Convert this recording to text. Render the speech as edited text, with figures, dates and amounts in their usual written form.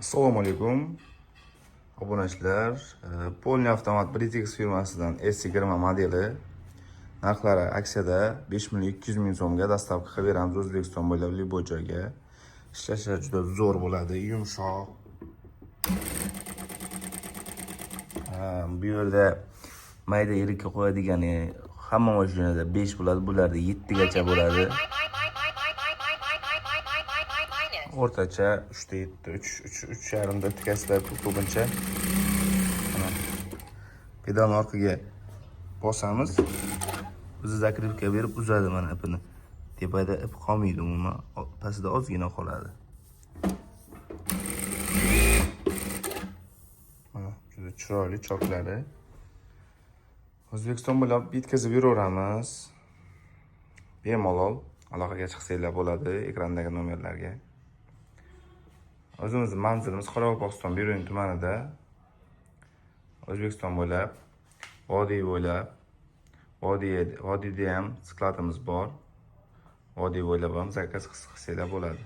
Assalomu alaykum obunachilar. Polni avtomat Britex firmasidan S20 modeli narxlari aksiyada 5.200.000 so'mga dostavka qilib beramiz O'zbekiston bo'ylab любой joyga. Ishlashi juda zo'r bo'ladi, yumshoq. Bu yerda mayda yirikka qo'yadigani hamma mashinada 5 bo'ladi, bularda 7 gacha bo'ladi. O'rtacha 3 ta 7, 3.5 da tikasizlar ko'pincha. Pedalni orqaga bosamiz. O'zi zakrivka berib uzadi mana ipini. Tepada ip qolmaydi umuman, pastda ozgina qoladi. Mana juda chiroyli choklari. O'zbekiston bo'ylab bitkazib yuraveramiz. Bemalol aloqaga chiqsanglar bo'ladi ekrandagi nomerlarga. O'zimizning manzilimiz Qoraqalpog'iston Bero'yin tumanida. O'zbekiston bo'ylab, vodiy bo'ylab, vodiyda ham skladimiz bor. Vodiy bo'ylab ham zakaz qilsanglar bo'ladi.